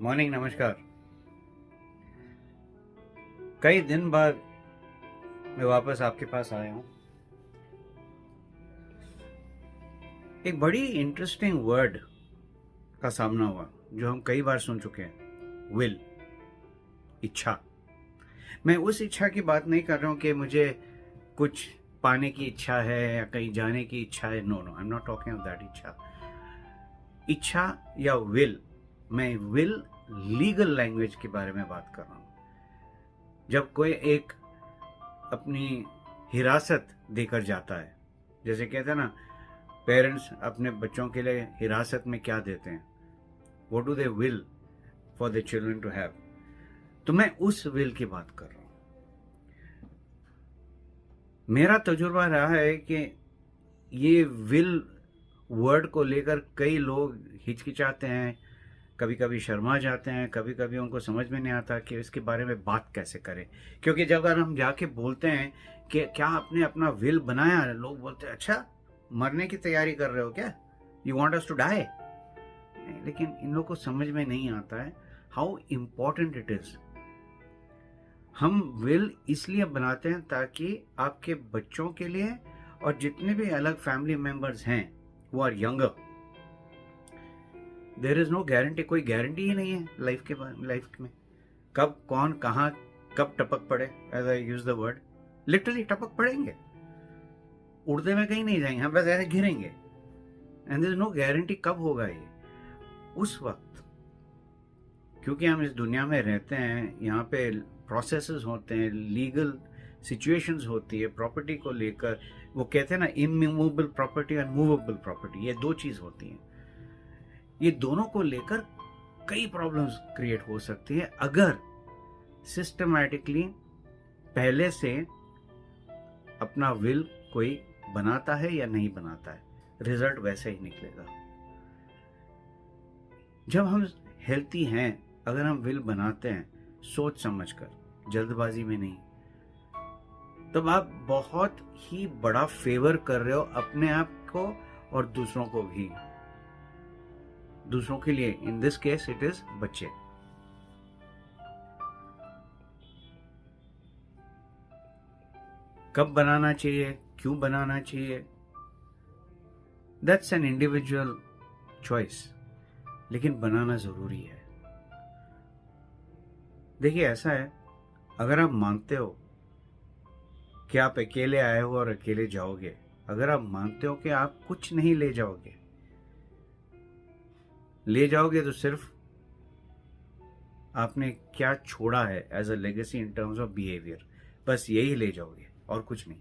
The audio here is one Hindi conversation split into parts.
मॉर्निंग, नमस्कार। कई दिन बाद मैं वापस आपके पास आया हूँ। एक बड़ी इंटरेस्टिंग वर्ड का सामना हुआ जो हम कई बार सुन चुके हैं, विल, इच्छा। मैं उस इच्छा की बात नहीं कर रहा हूँ कि मुझे कुछ पाने की इच्छा है या कहीं जाने की इच्छा है। No no, I am not talking of that इच्छा। इच्छा या विल, मैं विल लीगल लैंग्वेज के बारे में बात कर रहा हूँ। जब कोई एक अपनी हिरासत देकर जाता है, जैसे कहते हैं ना, पेरेंट्स अपने बच्चों के लिए हिरासत में क्या देते हैं, what do they will for the children to have. तो मैं उस विल की बात कर रहा हूं। मेरा तजुर्बा रहा है कि ये विल वर्ड को लेकर कई लोग हिचकिचाते हैं, कभी कभी शर्मा जाते हैं, कभी कभी उनको समझ में नहीं आता कि इसके बारे में बात कैसे करें। क्योंकि जब अगर हम जाके बोलते हैं कि क्या आपने अपना विल बनाया है, लोग बोलते हैं अच्छा मरने की तैयारी कर रहे हो क्या, you want us to die. लेकिन इन लोग को समझ में नहीं आता है हाउ इम्पोर्टेंट इट इज। हम विल इसलिए बनाते हैं ताकि आपके बच्चों के लिए और जितने भी अलग फैमिली मेंबर्स हैं वो are younger, there is no guarantee, कोई गारंटी ही नहीं है लाइफ में कब कौन कहाँ कब टपक पड़े। As I use the word, literally टपक पड़ेंगे, उड़ते में कहीं नहीं जाएंगे, हम बस ऐसे गिरेंगे। And there is no guarantee कब होगा ये उस वक्त। क्योंकि हम इस दुनिया में रहते हैं, यहाँ पे प्रोसेसेस होते हैं, लीगल सिचुएशंस होती है प्रॉपर्टी को लेकर। वो कहते हैं ना, इमूवेबल प्रॉपर्टी और मूवेबल प्रॉपर्टी, ये दो चीज होती हैं। ये दोनों को लेकर कई प्रॉब्लम्स क्रिएट हो सकती है अगर सिस्टमैटिकली पहले से अपना विल कोई बनाता है या नहीं बनाता है, रिजल्ट वैसे ही निकलेगा। जब हम हेल्थी हैं, अगर हम विल बनाते हैं सोच समझकर, जल्दबाजी में नहीं, तब आप बहुत ही बड़ा फेवर कर रहे हो अपने आप को और दूसरों को भी। दूसरों के लिए, in this case it is बच्चे। कब बनाना चाहिए, क्यों बनाना चाहिए, दैट्स एन इंडिविजुअल चॉइस, लेकिन बनाना जरूरी है। देखिए ऐसा है, अगर आप मानते हो कि आप अकेले आए हो और अकेले जाओगे, अगर आप मानते हो कि आप कुछ नहीं ले जाओगे तो सिर्फ आपने क्या छोड़ा है as a legacy in terms of behaviour, बस यही ले जाओगे और कुछ नहीं।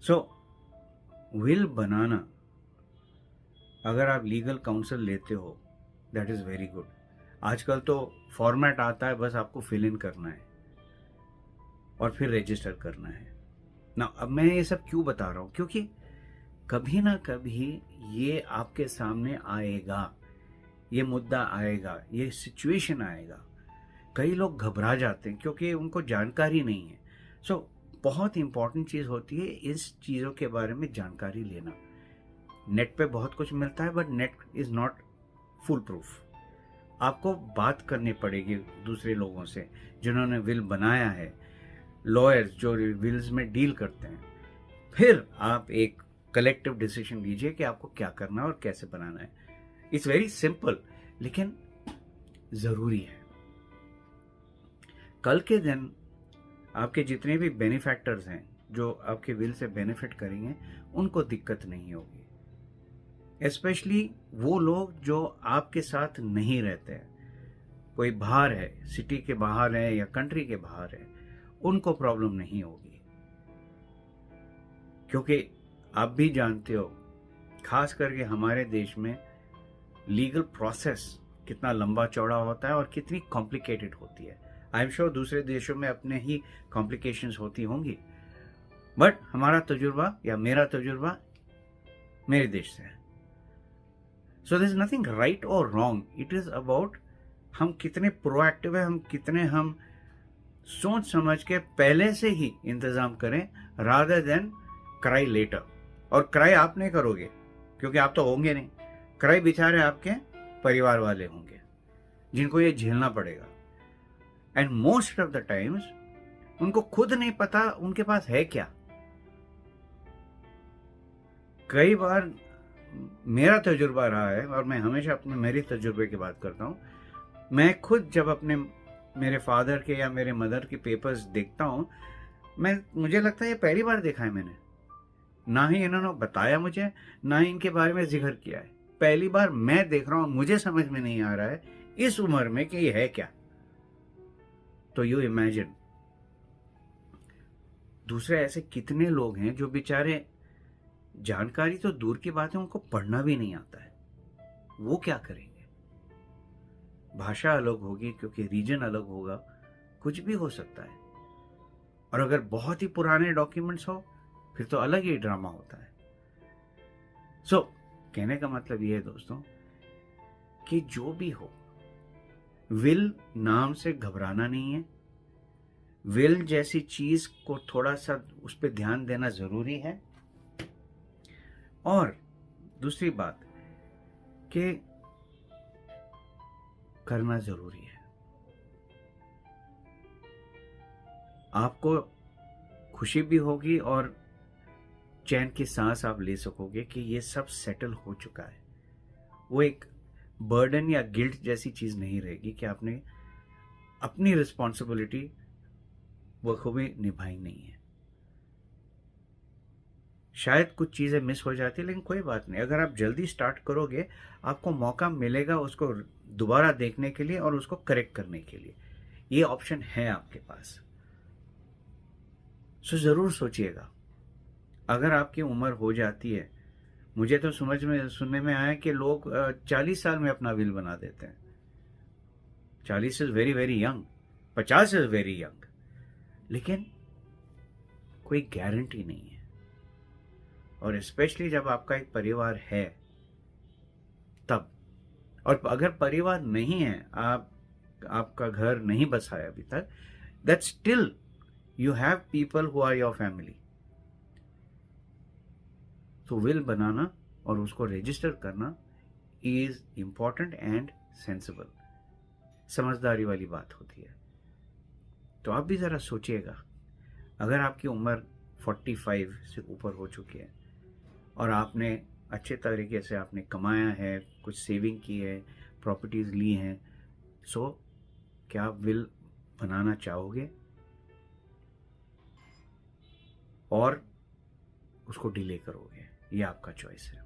सो विल बनाना, अगर आप लीगल काउंसिल लेते हो, दैट इज वेरी गुड। आजकल तो फॉर्मेट आता है, बस आपको फिल इन करना है और फिर रजिस्टर करना है ना। अब मैं ये सब क्यों बता रहा हूं, क्योंकि कभी ना कभी ये आपके सामने आएगा, ये मुद्दा आएगा, ये सिचुएशन आएगा। कई लोग घबरा जाते हैं क्योंकि उनको जानकारी नहीं है। सो बहुत इंपॉर्टेंट चीज होती है इस चीजों के बारे में जानकारी लेना। नेट पे बहुत कुछ मिलता है, but net is not full proof. आपको बात करनी पड़ेगी दूसरे लोगों से जिन्होंने विल बनाया है, लॉयर्स जो विल्स में डील करते हैं। फिर आप एक कलेक्टिव डिसीजन लीजिए कि आपको क्या करना है और कैसे बनाना है। इट्स वेरी सिंपल, लेकिन जरूरी है। कल के दिन आपके जितने भी बेनिफैक्टर्स हैं जो आपके विल से बेनिफिट करेंगे, उनको दिक्कत नहीं होगी। स्पेशली वो लोग जो आपके साथ नहीं रहते हैं, कोई बाहर है, सिटी के बाहर है या कंट्री के बाहर है, उनको प्रॉब्लम नहीं होगी। क्योंकि आप भी जानते हो, खास करके हमारे देश में लीगल प्रोसेस कितना लंबा चौड़ा होता है और कितनी कॉम्प्लिकेटेड होती है। आई एम श्योर दूसरे देशों में अपने ही कॉम्प्लिकेशंस होती होंगी, बट हमारा तजुर्बा या मेरा तजुर्बा मेरे देश से है। So there is nothing right और रॉन्ग, इट इज अबाउट हम कितने प्रोएक्टिव है, हम कितने हम सोच समझ के पहले से ही इंतजाम करें, रादर देन क्राई लेटर। और क्राई आप नहीं करोगे क्योंकि आप तो होंगे नहीं, क्राई बेचारे आपके परिवार वाले होंगे। जिनको ये झेलना पड़ेगा। And most of the times उनको खुद नहीं पता उनके पास है क्या। कई बार मेरा तजुर्बा रहा है, और मैं हमेशा अपने मेरे तजुर्बे की बात करता हूँ। मैं खुद जब अपने मेरे फादर के या मेरे मदर के पेपर्स देखता हूँ, मुझे लगता है ये पहली बार देखा है मैंने। ना ही इन्होंने बताया मुझे, ना ही इनके बारे में जिक्र किया है। पहली बार मैं देख रहा हूँ, मुझे समझ में नहीं आ रहा है इस उम्र में कि ये है क्या। तो यू इमेजिन दूसरे ऐसे कितने लोग हैं जो बेचारे, जानकारी तो दूर की बात है, उनको पढ़ना भी नहीं आता है, वो क्या करेंगे। भाषा अलग होगी, क्योंकि रीजन अलग होगा, कुछ भी हो सकता है। और अगर बहुत ही पुराने डॉक्यूमेंट्स हो फिर तो अलग ही ड्रामा होता है। सो कहने का मतलब ये है दोस्तों कि जो भी हो, विल नाम से घबराना नहीं है। विल जैसी चीज को थोड़ा सा उस पर ध्यान देना जरूरी है। और दूसरी बात कि करना जरूरी है। आपको खुशी भी होगी और चैन की सांस आप ले सकोगे कि ये सब सेटल हो चुका है। वो एक बर्डन या गिल्ट जैसी चीज नहीं रहेगी कि आपने अपनी रिस्पॉन्सिबिलिटी बखूबी निभाई नहीं है। शायद कुछ चीजें मिस हो जाती है, लेकिन कोई बात नहीं। अगर आप जल्दी स्टार्ट करोगे, आपको मौका मिलेगा उसको दोबारा देखने के लिए और उसको करेक्ट करने के लिए। ये ऑप्शन है आपके पास। सो जरूर सोचिएगा। अगर आपकी उम्र हो जाती है, मुझे तो सुनने में आया कि लोग 40 साल में अपना विल बना देते हैं। 40 is very very young, 50 is very young, लेकिन कोई गारंटी नहीं है। और स्पेशली जब आपका एक परिवार है तब। और अगर परिवार नहीं है, आपका घर नहीं बसा है अभी तक, that still you have people who are your family. तो विल बनाना और उसको रजिस्टर करना इज इंपॉर्टेंट एंड सेंसिबल, समझदारी वाली बात होती है। तो आप भी जरा सोचिएगा, अगर आपकी उम्र 45 से ऊपर हो चुकी है और आपने अच्छे तरीके से आपने कमाया है, कुछ सेविंग की है, प्रॉपर्टीज ली हैं, सो क्या आप विल बनाना चाहोगे और उसको डिले करोगे? ये आपका चॉइस है।